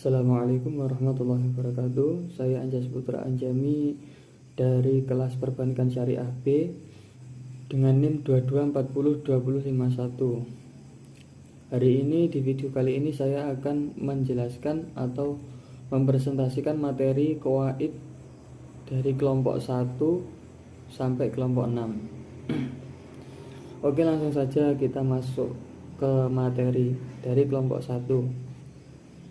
Assalamualaikum warahmatullahi wabarakatuh. Saya Anjas Putra Anjami dari kelas Perbankan Syariah B dengan NIM 22402051. Hari ini di video kali ini saya akan menjelaskan atau mempresentasikan materi qawaid dari kelompok 1 sampai kelompok 6. Oke, langsung saja kita masuk ke materi dari kelompok 1,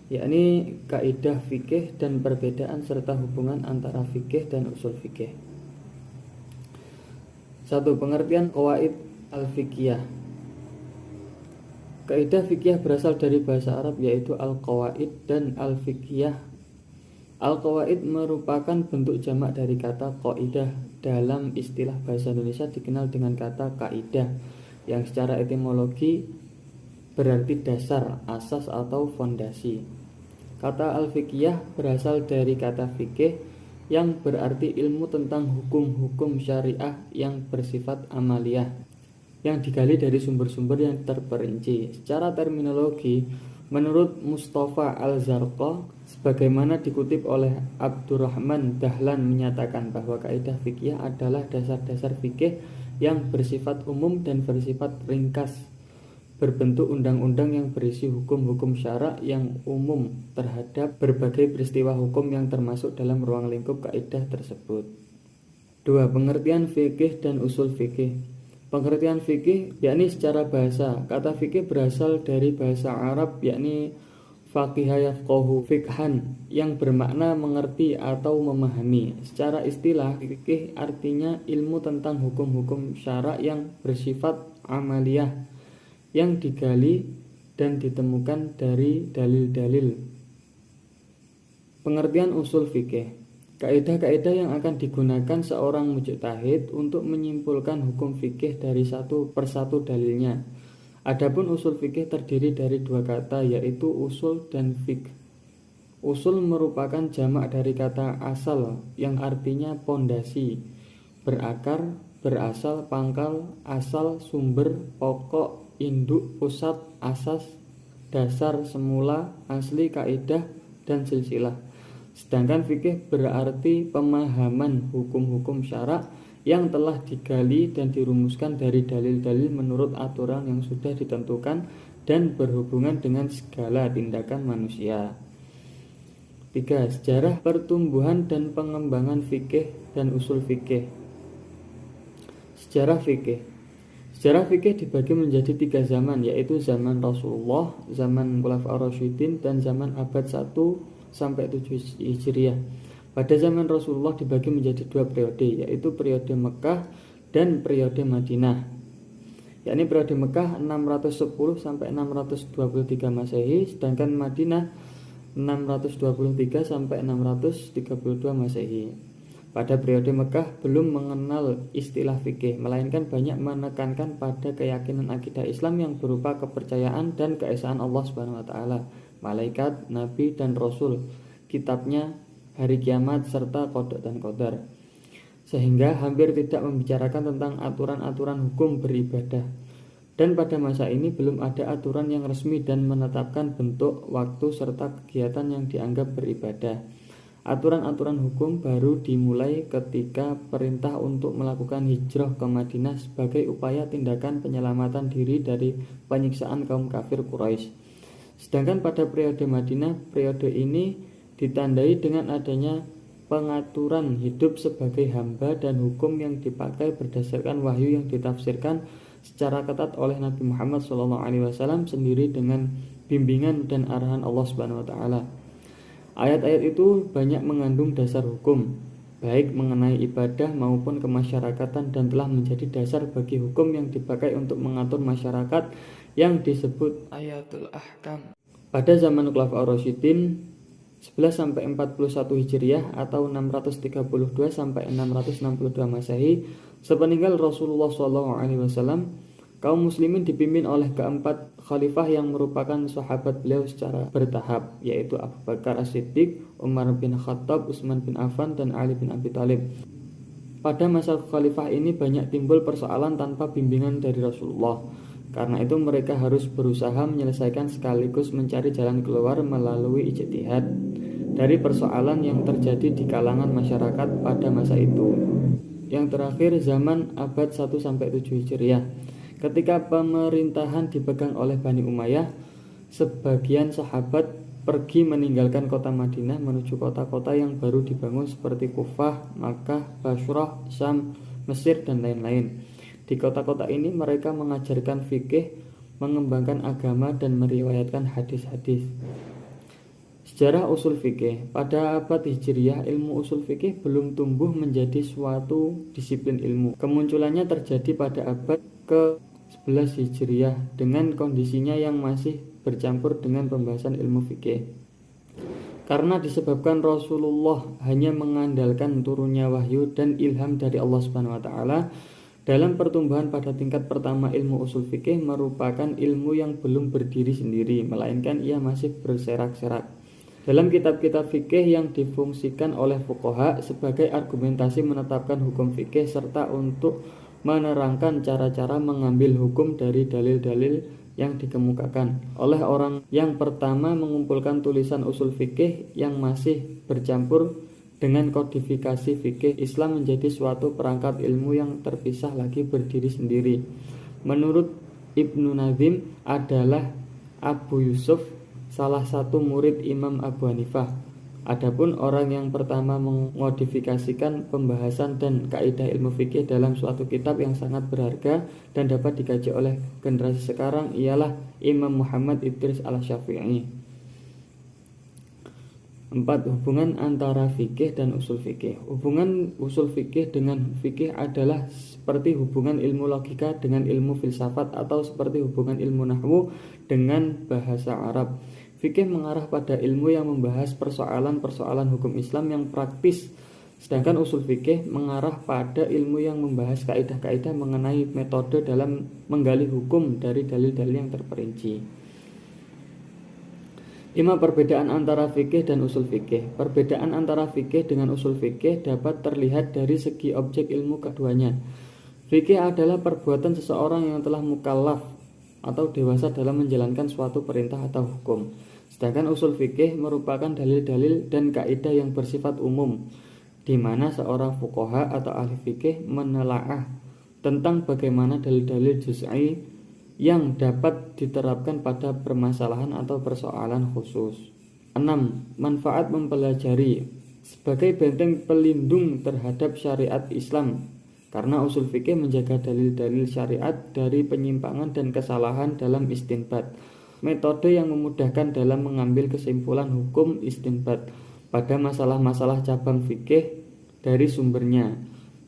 yakni kaidah fikih dan perbedaan serta hubungan antara fikih dan usul fikih. 1. Pengertian qawaid al-fiqhiyah. Kaidah fikih berasal dari bahasa Arab yaitu al-qawaid dan al-fiqhiyah. Al-qawaid merupakan bentuk jamak dari kata qaidah. Dalam istilah bahasa Indonesia dikenal dengan kata kaidah yang secara etimologi berarti dasar, asas atau fondasi. Kata al-fiqhiyah berasal dari kata fikih yang berarti ilmu tentang hukum-hukum syariah yang bersifat amaliyah, yang digali dari sumber-sumber yang terperinci. Secara terminologi, menurut Mustafa Al-Zarqa, sebagaimana dikutip oleh Abdurrahman Dahlan menyatakan bahwa kaidah fikih adalah dasar-dasar fikih yang bersifat umum dan bersifat ringkas, berbentuk undang-undang yang berisi hukum-hukum syara yang umum terhadap berbagai peristiwa hukum yang termasuk dalam ruang lingkup kaidah tersebut. 2. Pengertian fikih dan usul fikih. Pengertian fikih yakni secara bahasa. Kata fikih berasal dari bahasa Arab yakni faqiha yafqahu fikhan yang bermakna mengerti atau memahami. Secara istilah, fikih artinya ilmu tentang hukum-hukum syara yang bersifat amaliyah, yang digali dan ditemukan dari dalil-dalil. Pengertian usul fikih. Kaidah-kaidah yang akan digunakan seorang mujtahid untuk menyimpulkan hukum fikih dari satu persatu dalilnya. Adapun usul fikih terdiri dari dua kata yaitu usul dan fiqh. Usul merupakan jamak dari kata asal yang artinya pondasi, berakar, berasal, pangkal, asal, sumber, pokok, induk, pusat, asas, dasar, semula, asli, kaidah, dan silsilah. Sedangkan fikih berarti pemahaman hukum-hukum syara yang telah digali dan dirumuskan dari dalil-dalil menurut aturan yang sudah ditentukan dan berhubungan dengan segala tindakan manusia. 3. Sejarah pertumbuhan dan pengembangan fikih dan usul fikih. Sejarah fikih. Sejarah fikih dibagi menjadi 3 zaman, yaitu zaman Rasulullah, zaman Khulafaur Rasyidin, dan zaman abad 1 sampai 7 Hijriah. Pada zaman Rasulullah dibagi menjadi 2 periode, yaitu periode Mekah dan periode Madinah. Yakni periode Mekah 610 sampai 623 Masehi, sedangkan Madinah 623 sampai 632 Masehi. Pada periode Mekah belum mengenal istilah fikih, melainkan banyak menekankan pada keyakinan akidah Islam yang berupa kepercayaan dan keesaan Allah Subhanahu wa taala, malaikat, nabi dan rasul, kitabnya, hari kiamat serta qada dan qadar. Sehingga hampir tidak membicarakan tentang aturan-aturan hukum beribadah. Dan pada masa ini belum ada aturan yang resmi dan menetapkan bentuk, waktu serta kegiatan yang dianggap beribadah. Aturan-aturan hukum baru dimulai ketika perintah untuk melakukan hijrah ke Madinah sebagai upaya tindakan penyelamatan diri dari penyiksaan kaum kafir Quraisy. Sedangkan pada periode Madinah, periode ini ditandai dengan adanya pengaturan hidup sebagai hamba dan hukum yang dipakai berdasarkan wahyu yang ditafsirkan secara ketat oleh Nabi Muhammad SAW sendiri dengan bimbingan dan arahan Allah Subhanahu wa taala. Ayat-ayat itu banyak mengandung dasar hukum, baik mengenai ibadah maupun kemasyarakatan, dan telah menjadi dasar bagi hukum yang dipakai untuk mengatur masyarakat yang disebut ayatul ahkam. Pada zaman Khulafaur Rasyidin 11 sampai 41 Hijriah atau 632 sampai 662 Masehi, sepeninggal Rasulullah SAW, kaum muslimin dipimpin oleh keempat khalifah yang merupakan sahabat beliau secara bertahap, yaitu Abu Bakar As-Siddiq, Umar bin Khattab, Utsman bin Affan, dan Ali bin Abi Thalib. Pada masa khalifah ini banyak timbul persoalan tanpa bimbingan dari Rasulullah. Karena itu mereka harus berusaha menyelesaikan sekaligus mencari jalan keluar melalui ijtihad dari persoalan yang terjadi di kalangan masyarakat pada masa itu. Yang terakhir, zaman abad 1-7 Hijriah. Ketika pemerintahan dipegang oleh Bani Umayyah, sebagian sahabat pergi meninggalkan kota Madinah menuju kota-kota yang baru dibangun seperti Kufah, Makkah, Basrah, Syam, Mesir, dan lain-lain. Di kota-kota ini mereka mengajarkan fikih, mengembangkan agama, dan meriwayatkan hadis-hadis. Sejarah usul fikih. Pada abad Hijriah, ilmu usul fikih belum tumbuh menjadi suatu disiplin ilmu. Kemunculannya terjadi pada abad ke-11 Hijriah dengan kondisinya yang masih bercampur dengan pembahasan ilmu fikih. Karena disebabkan Rasulullah hanya mengandalkan turunnya wahyu dan ilham dari Allah Subhanahu wa taala, dalam pertumbuhan pada tingkat pertama ilmu usul fikih merupakan ilmu yang belum berdiri sendiri, melainkan ia masih berserak-serak dalam kitab-kitab fikih yang difungsikan oleh fuqaha sebagai argumentasi menetapkan hukum fikih serta untuk menerangkan cara-cara mengambil hukum dari dalil-dalil yang dikemukakan oleh orang yang pertama mengumpulkan tulisan usul fikih yang masih bercampur dengan kodifikasi fikih Islam menjadi suatu perangkat ilmu yang terpisah lagi berdiri sendiri. Menurut Ibnu Nazim adalah Abu Yusuf, salah satu murid Imam Abu Hanifah. Adapun orang yang pertama memodifikasikan pembahasan dan kaidah ilmu fikih dalam suatu kitab yang sangat berharga dan dapat dikaji oleh generasi sekarang ialah Imam Muhammad Idris al-Syafi'i. 4. Hubungan antara fikih dan usul fikih. Hubungan usul fikih dengan fikih adalah seperti hubungan ilmu logika dengan ilmu filsafat atau seperti hubungan ilmu nahwu dengan bahasa Arab. Fikih mengarah pada ilmu yang membahas persoalan-persoalan hukum Islam yang praktis, sedangkan usul fikih mengarah pada ilmu yang membahas kaidah-kaidah mengenai metode dalam menggali hukum dari dalil-dalil yang terperinci. 5. Perbedaan antara fikih dan usul fikih. Perbedaan antara fikih dengan usul fikih dapat terlihat dari segi objek ilmu keduanya. Fikih adalah perbuatan seseorang yang telah mukallaf atau dewasa dalam menjalankan suatu perintah atau hukum. Sedangkan usul fikih merupakan dalil-dalil dan kaidah yang bersifat umum, di mana seorang fuqaha atau ahli fikih menelaah tentang bagaimana dalil-dalil juz'i yang dapat diterapkan pada permasalahan atau persoalan khusus. 6. Manfaat mempelajari. Sebagai benteng pelindung terhadap syariat Islam, karena usul fikih menjaga dalil-dalil syariat dari penyimpangan dan kesalahan dalam istinbat. Metode yang memudahkan dalam mengambil kesimpulan hukum istinbat pada masalah-masalah cabang fikih dari sumbernya.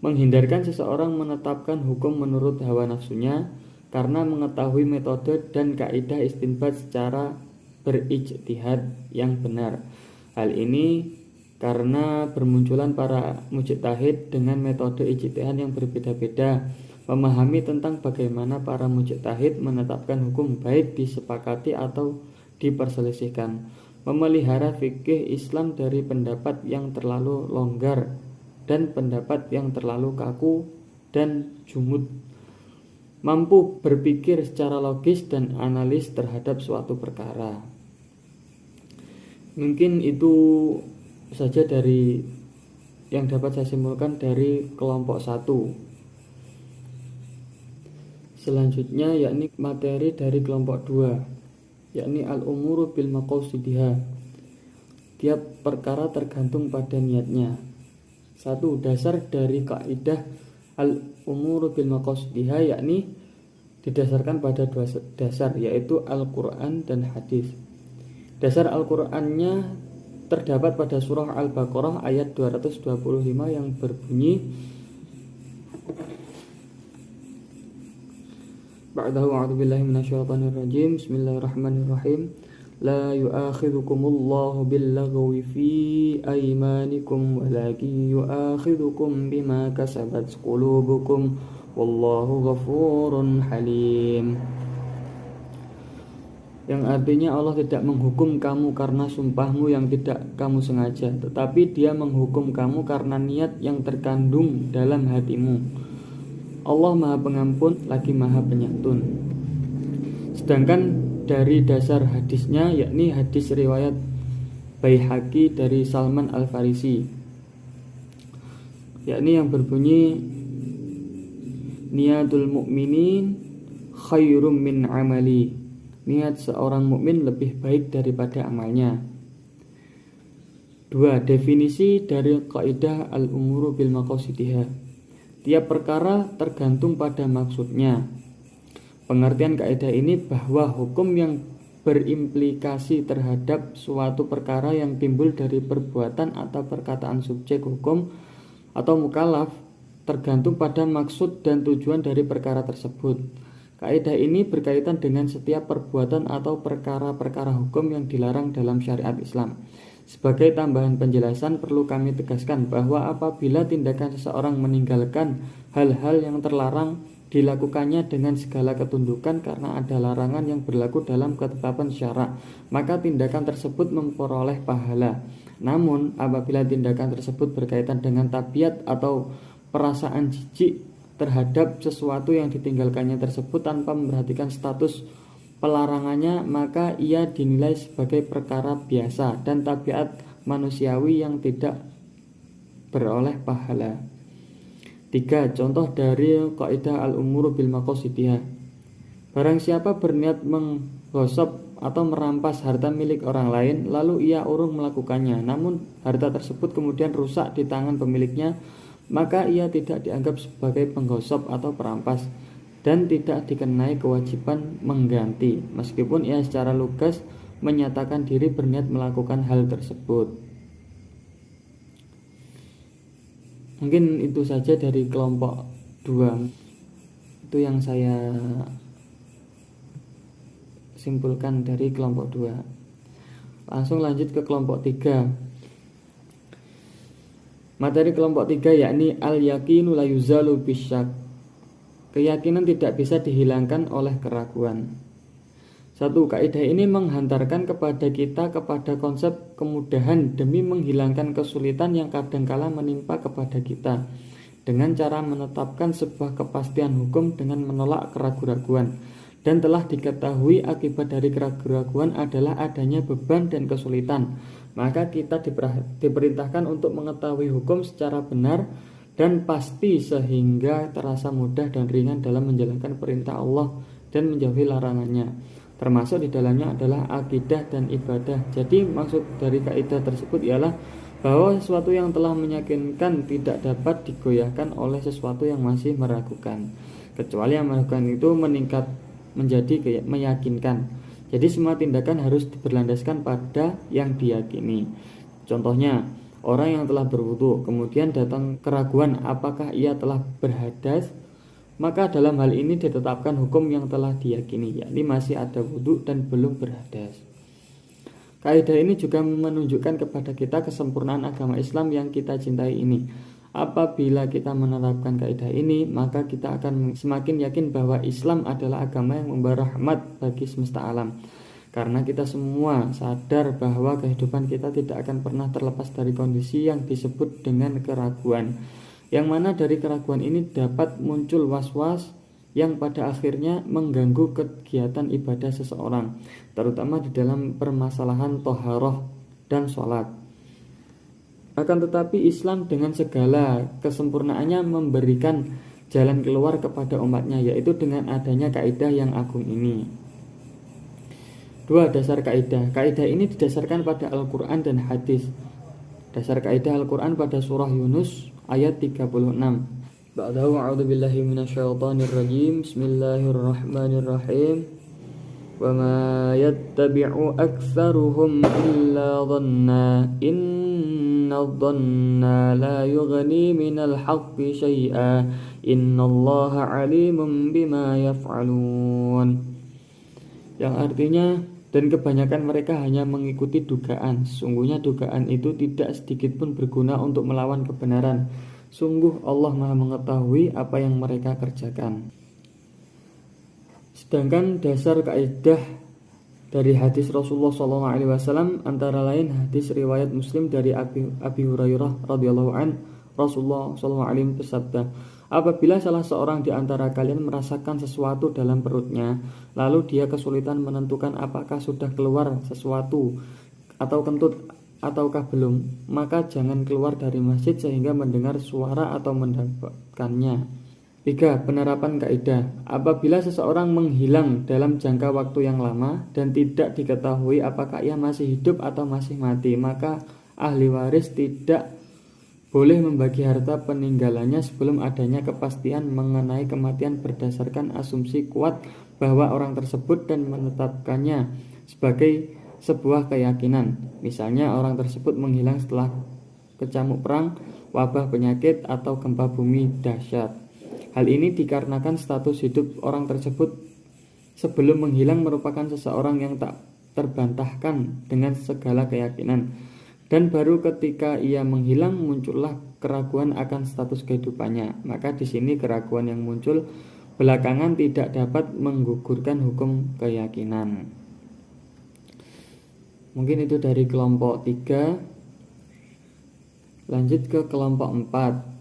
Menghindarkan seseorang menetapkan hukum menurut hawa nafsunya, karena mengetahui metode dan kaidah istinbat secara berijtihad yang benar. Hal ini karena bermunculan para mujtahid dengan metode ijtihad yang berbeda-beda, memahami tentang bagaimana para mujtahid menetapkan hukum baik disepakati atau diperselisihkan, memelihara fikih Islam dari pendapat yang terlalu longgar dan pendapat yang terlalu kaku dan jumud, mampu berpikir secara logis dan analis terhadap suatu perkara. Mungkin itu saja dari yang dapat saya simpulkan dari kelompok 1. Selanjutnya yakni materi dari kelompok 2, yakni al-umuru bil maqasidiha. Tiap perkara tergantung pada niatnya. 1. Dasar dari kaidah al-umuru bil maqasidiha yakni didasarkan pada dua dasar, yaitu Al-Quran dan hadis. Dasar Al-Qurannya terdapat pada surah Al-Baqarah ayat 225 yang berbunyi Ba'dahu a'udzubillahi minasyaitonir rajim. Bismillahirrahmanirrahim. La yu'akhidhukumullahu billaghwi fi aymanikum walakin yu'akhidhukum bima kasabat qulubukum wallahu ghafurun halim. Yang artinya Allah tidak menghukum kamu karena sumpahmu yang tidak kamu sengaja, tetapi Dia menghukum kamu karena niat yang terkandung dalam hatimu. Allah Maha Pengampun lagi Maha Penyantun. Sedangkan dari dasar hadisnya, yakni hadis riwayat Baihaqi dari Salman Al-Farisi, yakni yang berbunyi niyatul mu'minin khairum min amali. Niat seorang mukmin lebih baik daripada amalnya. 2. Definisi dari kaidah al-umuru bil maqasidiha. Tiap perkara tergantung pada maksudnya. Pengertian kaidah ini bahwa hukum yang berimplikasi terhadap suatu perkara yang timbul dari perbuatan atau perkataan subjek hukum atau mukallaf tergantung pada maksud dan tujuan dari perkara tersebut. Kaidah ini berkaitan dengan setiap perbuatan atau perkara-perkara hukum yang dilarang dalam syariat Islam. Sebagai tambahan penjelasan, perlu kami tegaskan bahwa apabila tindakan seseorang meninggalkan hal-hal yang terlarang, dilakukannya dengan segala ketundukan karena ada larangan yang berlaku dalam ketetapan syara, maka tindakan tersebut memperoleh pahala. Namun, apabila tindakan tersebut berkaitan dengan tabiat atau perasaan jijik terhadap sesuatu yang ditinggalkannya tersebut tanpa memperhatikan status pelarangannya, maka ia dinilai sebagai perkara biasa dan tabiat manusiawi yang tidak beroleh pahala. 3. Contoh dari kaidah al-umuru bil maqasidiha. Barang siapa berniat menggosok atau merampas harta milik orang lain, lalu ia urung melakukannya, namun harta tersebut kemudian rusak di tangan pemiliknya, maka ia tidak dianggap sebagai penggosok atau perampas dan tidak dikenai kewajiban mengganti, meskipun ia secara lugas menyatakan diri berniat melakukan hal tersebut. Mungkin itu saja dari kelompok 2. Itu yang saya simpulkan dari kelompok 2. Langsung lanjut ke kelompok 3. Materi kelompok 3 yakni al-yaqinu la yuzalu bisyak. Keyakinan tidak bisa dihilangkan oleh keraguan. 1. Kaidah ini menghantarkan kepada kita kepada konsep kemudahan demi menghilangkan kesulitan yang kadangkala menimpa kepada kita, dengan cara menetapkan sebuah kepastian hukum dengan menolak keraguan-raguan. Dan telah diketahui akibat dari keraguan-raguan adalah adanya beban dan kesulitan. Maka kita diperintahkan untuk mengetahui hukum secara benar dan pasti sehingga terasa mudah dan ringan dalam menjalankan perintah Allah dan menjauhi larangannya. Termasuk di dalamnya adalah akidah dan ibadah. Jadi maksud dari kaidah tersebut ialah bahwa sesuatu yang telah meyakinkan tidak dapat digoyahkan oleh sesuatu yang masih meragukan, kecuali yang meragukan itu meningkat menjadi meyakinkan. Jadi semua tindakan harus berlandaskan pada yang diyakini. Contohnya, orang yang telah berwudu kemudian datang keraguan apakah ia telah berhadas, maka dalam hal ini ditetapkan hukum yang telah diyakini, yakni masih ada wudu dan belum berhadas. Kaidah ini juga menunjukkan kepada kita kesempurnaan agama Islam yang kita cintai ini. Apabila kita menerapkan kaidah ini, maka kita akan semakin yakin bahwa Islam adalah agama yang membawa rahmat bagi semesta alam. Karena kita semua sadar bahwa kehidupan kita tidak akan pernah terlepas dari kondisi yang disebut dengan keraguan, yang mana dari keraguan ini dapat muncul was-was yang pada akhirnya mengganggu kegiatan ibadah seseorang, terutama di dalam permasalahan toharoh dan sholat. Akan tetapi Islam dengan segala kesempurnaannya memberikan jalan keluar kepada umatnya, yaitu dengan adanya kaidah yang agung ini. 2. Dasar kaidah. Kaidah ini didasarkan pada Al-Quran dan hadis. Dasar kaidah Al-Quran pada surah Yunus ayat 36. Ba'dahu a'udzubillahi minasyaitonirrajim. Bismillahirrahmanirrahim. Wa ma yattabi'u aktsaruhum illa dhanna inna dhanna la yughni minal haqqi syai'a innallaha 'alimun bima yaf'alun. Yang artinya, dan kebanyakan mereka hanya mengikuti dugaan. Sungguhnya dugaan itu tidak sedikit pun berguna untuk melawan kebenaran. Sungguh Allah Maha mengetahui apa yang mereka kerjakan. Sedangkan dasar kaidah dari hadis Rasulullah SAW antara lain hadis riwayat Muslim dari Abi Hurairah radhiyallahu an, Rasulullah SAW bersabda, Apabila salah seorang di antara kalian merasakan sesuatu dalam perutnya, lalu dia kesulitan menentukan apakah sudah keluar sesuatu atau kentut ataukah belum, maka jangan keluar dari masjid sehingga mendengar suara atau mendapatkannya. 3. Penerapan kaidah. Apabila seseorang menghilang dalam jangka waktu yang lama dan tidak diketahui apakah ia masih hidup atau masih mati, maka ahli waris tidak boleh membagi harta peninggalannya sebelum adanya kepastian mengenai kematian berdasarkan asumsi kuat bahwa orang tersebut dan menetapkannya sebagai sebuah keyakinan. Misalnya orang tersebut menghilang setelah kecamuk perang, wabah penyakit, atau gempa bumi dahsyat. Hal ini dikarenakan status hidup orang tersebut sebelum menghilang merupakan seseorang yang tak terbantahkan dengan segala keyakinan, dan baru ketika ia menghilang muncullah keraguan akan status kehidupannya. Maka di sini keraguan yang muncul belakangan tidak dapat menggugurkan hukum keyakinan. Mungkin itu dari kelompok 3. Lanjut ke kelompok 4.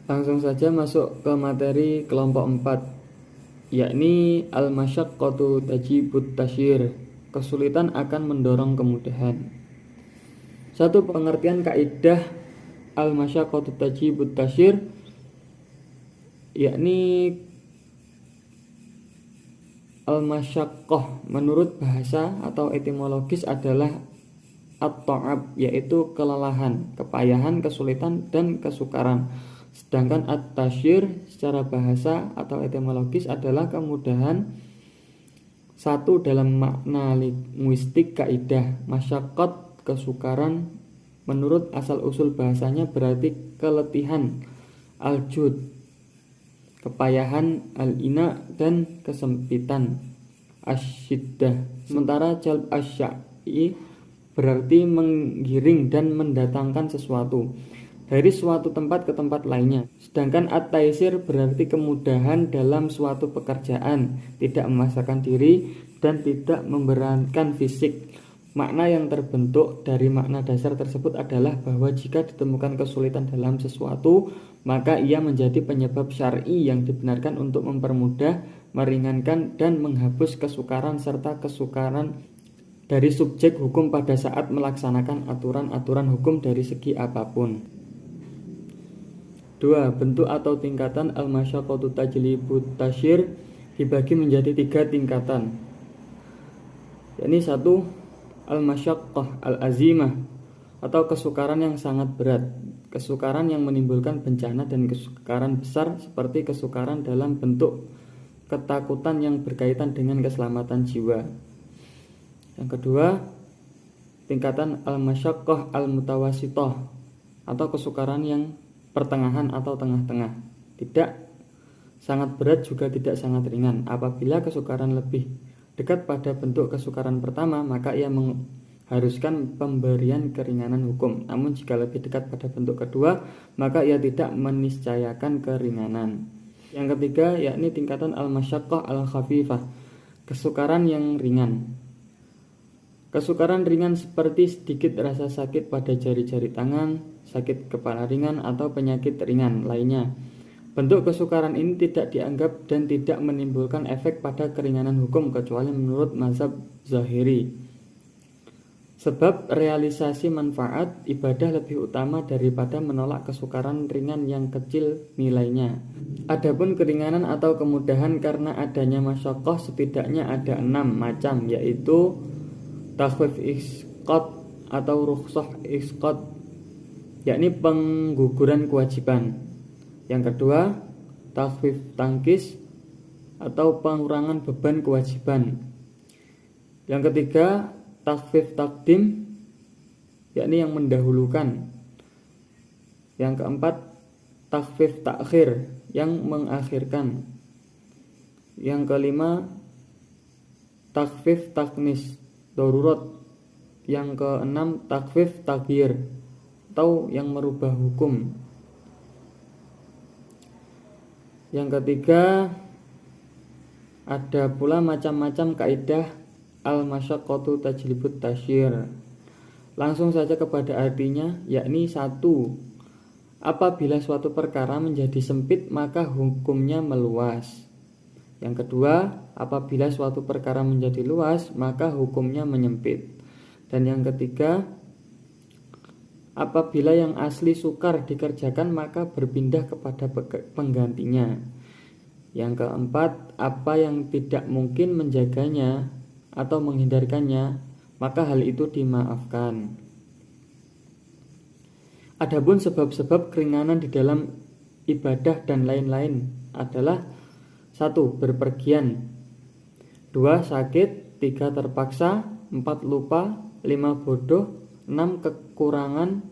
Langsung saja masuk ke materi kelompok 4, yakni al-masyaqqatu tajibut tasyir, kesulitan akan mendorong kemudahan. Satu pengertian kaidah al-masyaqqatu tajibut tasyir, yakni al-masyaqqah menurut bahasa atau etimologis adalah at-ta'ab, yaitu kelelahan, kepayahan, kesulitan, dan kesukaran. Sedangkan at-tasyir secara bahasa atau etimologis adalah kemudahan. Satu dalam makna linguistik kaidah masyaqqat, kesukaran, menurut asal-usul bahasanya berarti keletihan, al-jud, kepayahan, al-ina, dan kesempitan, asyiddah. Sementara jalb asya'i berarti menggiring dan mendatangkan sesuatu dari suatu tempat ke tempat lainnya. Sedangkan at-taysir berarti kemudahan dalam suatu pekerjaan, tidak memaksakan diri dan tidak memberatkan fisik. Makna yang terbentuk dari makna dasar tersebut adalah bahwa jika ditemukan kesulitan dalam sesuatu, maka ia menjadi penyebab syar'i yang dibenarkan untuk mempermudah, meringankan, dan menghapus kesukaran serta kesukaran dari subjek hukum pada saat melaksanakan aturan-aturan hukum dari segi apapun. 2. Bentuk atau tingkatan al-masyaqqatu tajlibut tasyir dibagi menjadi 3 tingkatan, yakni 1. Al-masyaqqah al-azimah, atau kesukaran yang sangat berat, kesukaran yang menimbulkan bencana, dan kesukaran besar seperti kesukaran dalam bentuk ketakutan yang berkaitan dengan keselamatan jiwa. Yang kedua, tingkatan al-masyaqqah al-mutawasithah, atau kesukaran yang pertengahan atau tengah-tengah, tidak sangat berat juga tidak sangat ringan. Apabila kesukaran lebih dekat pada bentuk kesukaran pertama, maka ia mengharuskan pemberian keringanan hukum. Namun jika lebih dekat pada bentuk kedua, maka ia tidak meniscayakan keringanan. Yang ketiga, yakni tingkatan al-masyaqqah al-khafifah, kesukaran yang ringan. Kesukaran ringan seperti sedikit rasa sakit pada jari-jari tangan, sakit kepala ringan, atau penyakit ringan lainnya. Bentuk kesukaran ini tidak dianggap dan tidak menimbulkan efek pada keringanan hukum kecuali menurut mazhab Zahiri. Sebab realisasi manfaat ibadah lebih utama daripada menolak kesukaran ringan yang kecil nilainya. Adapun keringanan atau kemudahan karena adanya masyaqqah setidaknya ada 6 macam, yaitu takhfif isqat atau rukhsah isqat, yakni pengguguran kewajiban. Yang kedua, takhfif tangkis atau pengurangan beban kewajiban. Yang ketiga, takhfif takdim, yakni yang mendahulukan. Yang keempat, takhfif takhir, yang mengakhirkan. Yang kelima, takhfif taknis, darurat. Yang keenam, takhfif taghir, atau yang merubah hukum. Yang ketiga, ada pula macam-macam kaidah al-masyaqqatu tajlibut tasyir. Langsung saja kepada artinya, yakni 1. apabila suatu perkara menjadi sempit maka hukumnya meluas. Yang kedua, apabila suatu perkara menjadi luas maka hukumnya menyempit. Dan yang ketiga, apabila yang asli sukar dikerjakan maka berpindah kepada penggantinya. Yang keempat, apa yang tidak mungkin menjaganya atau menghindarkannya maka hal itu dimaafkan. Adapun sebab-sebab keringanan di dalam ibadah dan lain-lain adalah 1. Berpergian, 2. Sakit, 3. Terpaksa, 4. Lupa, 5. Bodoh, 6. Kekurangan,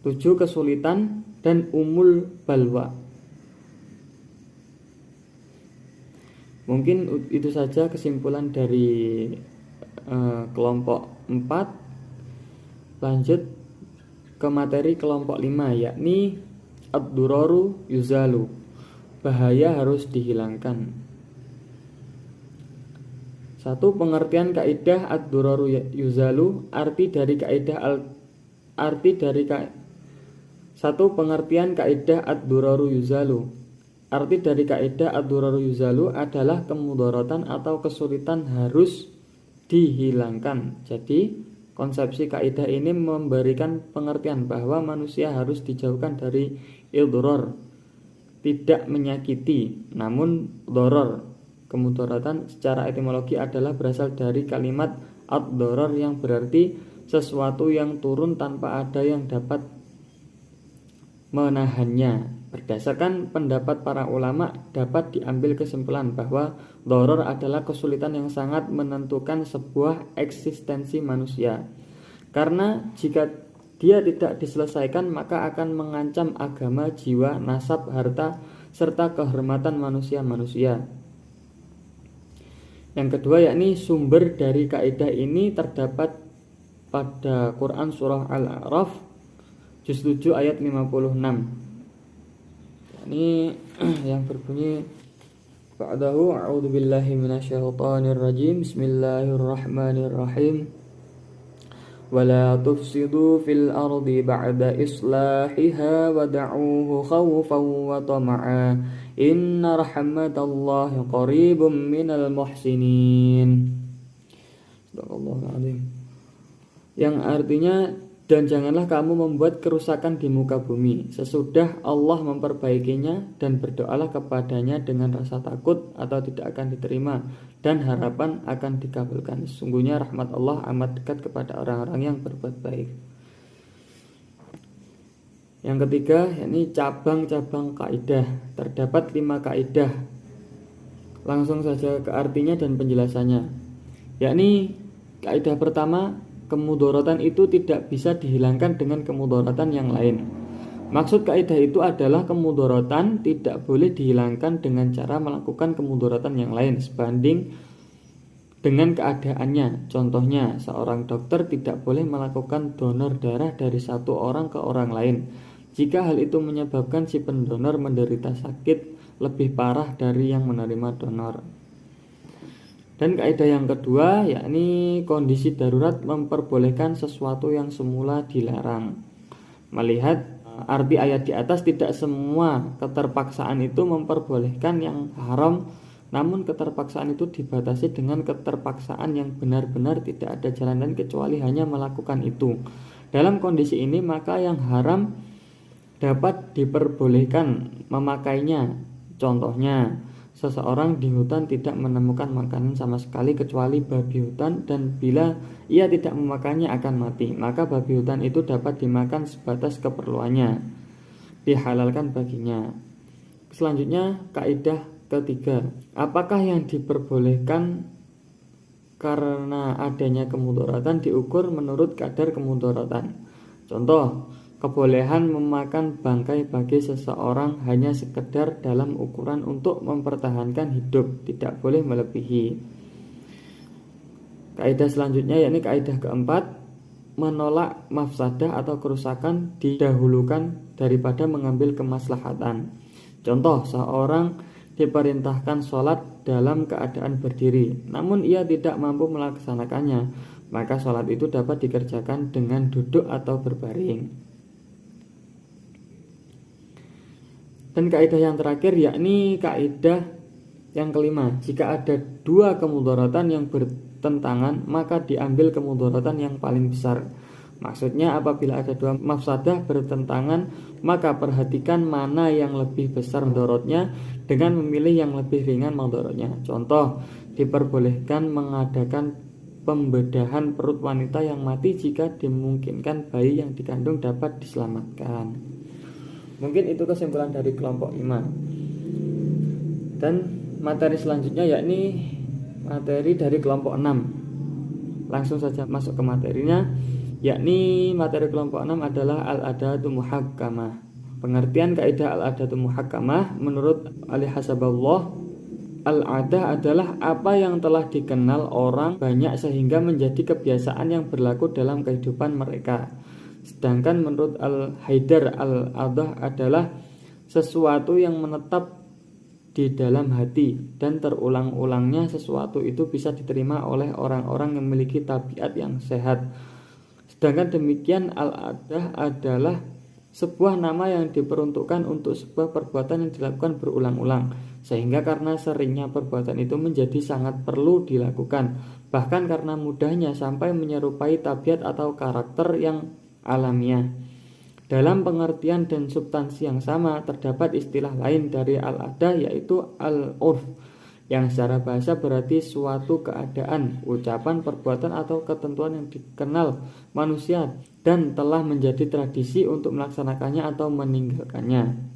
7. Kesulitan, dan umul balwa. Mungkin itu saja kesimpulan dari kelompok 4. Lanjut ke materi kelompok 5, yakni ad-duraru yuzalu, bahaya harus dihilangkan. 1. Pengertian kaidah ad-duraru yuzalu. Pengertian kaidah ad-duraru yuzalu. Arti dari kaidah ad-duraru yuzalu adalah kemudaratan atau kesulitan harus dihilangkan. Jadi konsepsi kaidah ini memberikan pengertian bahwa manusia harus dijauhkan dari idrar, tidak menyakiti, namun doror. Kemudaratan secara etimologi adalah berasal dari kalimat ad-doror yang berarti sesuatu yang turun tanpa ada yang dapat menahannya. Berdasarkan pendapat para ulama, dapat diambil kesimpulan bahwa doror adalah kesulitan yang sangat menentukan sebuah eksistensi manusia. Karena jika dia tidak diselesaikan maka akan mengancam agama, jiwa, nasab, harta, serta kehormatan manusia-manusia. Yang kedua, yakni sumber dari kaidah ini terdapat pada Quran surah Al-A'raf juz 7 ayat 56. Ini yang berbunyi ba'dahu a'udzubillahi minasyaitonirrajim, bismillahirrahmanirrahim, wala tufsidu fil ardi ba'da islahiha wada'uhu khawfan wa tama'a inna rahmatallahi qaribum minal muhsinin. Sadaqallahul azim. Yang artinya, dan janganlah kamu membuat kerusakan di muka bumi sesudah Allah memperbaikinya, dan berdoalah kepadanya dengan rasa takut atau tidak akan diterima dan harapan akan dikabulkan. Sesungguhnya rahmat Allah amat dekat kepada orang-orang yang berbuat baik. Yang ketiga, yakni cabang-cabang kaidah. Terdapat 5 kaidah. Langsung saja ke artinya dan penjelasannya. Yakni kaidah pertama, kemudaratan itu tidak bisa dihilangkan dengan kemudaratan yang lain. Maksud kaidah itu adalah kemudaratan tidak boleh dihilangkan dengan cara melakukan kemudaratan yang lain sebanding dengan keadaannya. Contohnya, seorang dokter tidak boleh melakukan donor darah dari satu orang ke orang lain jika hal itu menyebabkan si pendonor menderita sakit lebih parah dari yang menerima donor. Dan kaidah yang kedua, yakni kondisi darurat memperbolehkan sesuatu yang semula dilarang. Melihat arti ayat di atas, tidak semua keterpaksaan itu memperbolehkan yang haram, namun keterpaksaan itu dibatasi dengan keterpaksaan yang benar-benar tidak ada jalan lain kecuali hanya melakukan itu. Dalam kondisi ini maka yang haram dapat diperbolehkan memakainya. Contohnya, seseorang di hutan tidak menemukan makanan sama sekali kecuali babi hutan, dan bila ia tidak memakannya akan mati, maka babi hutan itu dapat dimakan sebatas keperluannya, dihalalkan baginya. Selanjutnya, kaidah ketiga, apakah yang diperbolehkan karena adanya kemudaratan diukur menurut kadar kemudaratan. Contoh, kebolehan memakan bangkai bagi seseorang hanya sekedar dalam ukuran untuk mempertahankan hidup, tidak boleh melebihi. Kaidah selanjutnya, yakni kaidah keempat, menolak mafsadah atau kerusakan didahulukan daripada mengambil kemaslahatan. Contoh, seorang diperintahkan sholat dalam keadaan berdiri, namun ia tidak mampu melaksanakannya, maka sholat itu dapat dikerjakan dengan duduk atau berbaring. Dan kaidah yang terakhir yakni kaidah yang kelima, jika ada dua kemudaratan yang bertentangan maka diambil kemudaratan yang paling besar. Maksudnya apabila ada dua mafsadah bertentangan maka perhatikan mana yang lebih besar mudaratnya dengan memilih yang lebih ringan mudaratnya. Contoh, diperbolehkan mengadakan pembedahan perut wanita yang mati jika dimungkinkan bayi yang dikandung dapat diselamatkan. Mungkin itu kesimpulan dari kelompok 5. Dan materi selanjutnya yakni materi dari kelompok 6. Langsung saja masuk ke materinya, yakni materi kelompok 6 adalah al-adatu muhakkamah. Pengertian kaidah al-adatu muhakkamah menurut al-hasaballah, al-adah adalah apa yang telah dikenal orang banyak sehingga menjadi kebiasaan yang berlaku dalam kehidupan mereka. Sedangkan menurut Al-Haidar, al-adah adalah sesuatu yang menetap di dalam hati dan terulang-ulangnya sesuatu itu bisa diterima oleh orang-orang yang memiliki tabiat yang sehat. Sedangkan demikian al-adah adalah sebuah nama yang diperuntukkan untuk sebuah perbuatan yang dilakukan berulang-ulang, sehingga karena seringnya perbuatan itu menjadi sangat perlu dilakukan, bahkan karena mudahnya sampai menyerupai tabiat atau karakter yang alamiah. Dalam pengertian dan substansi yang sama terdapat istilah lain dari al-adah yaitu al-urf, yang secara bahasa berarti suatu keadaan, ucapan, perbuatan atau ketentuan yang dikenal manusia dan telah menjadi tradisi untuk melaksanakannya atau meninggalkannya.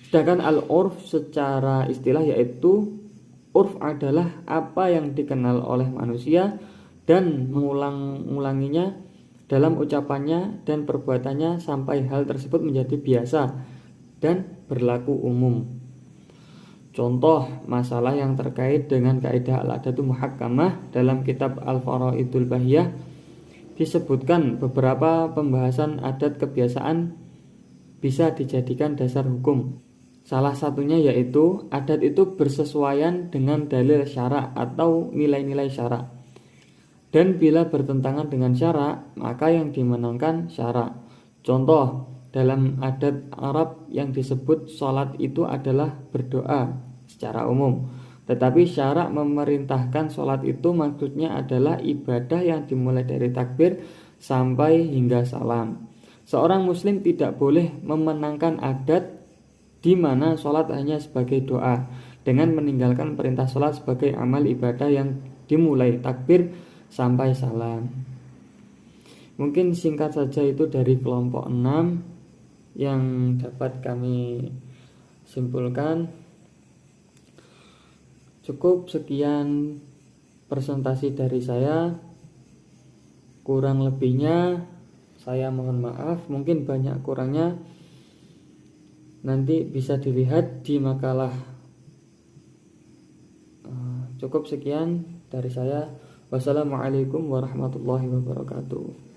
Sedangkan al-urf secara istilah yaitu urf adalah apa yang dikenal oleh manusia dan mengulang-ulanginya dalam ucapannya dan perbuatannya sampai hal tersebut menjadi biasa dan berlaku umum. Contoh masalah yang terkait dengan kaidah al-adatu muhakkamah dalam kitab Al-Faraidul Bahiyah disebutkan beberapa pembahasan adat kebiasaan bisa dijadikan dasar hukum. Salah satunya yaitu adat itu bersesuaian dengan dalil syara' atau nilai-nilai syara'. Dan bila bertentangan dengan syara', maka yang dimenangkan syara'. Contoh, dalam adat Arab yang disebut sholat itu adalah berdoa secara umum. Tetapi syara' memerintahkan sholat itu maksudnya adalah ibadah yang dimulai dari takbir sampai hingga salam. Seorang muslim tidak boleh memenangkan adat di mana sholat hanya sebagai doa dengan meninggalkan perintah sholat sebagai amal ibadah yang dimulai takbir sampai salam. Mungkin singkat saja itu dari kelompok 6 yang dapat kami simpulkan. Cukup sekian presentasi dari saya. Kurang lebihnya saya mohon maaf, mungkin banyak kurangnya nanti bisa dilihat di makalah. Cukup sekian dari saya. Wassalamualaikum warahmatullahi wabarakatuh.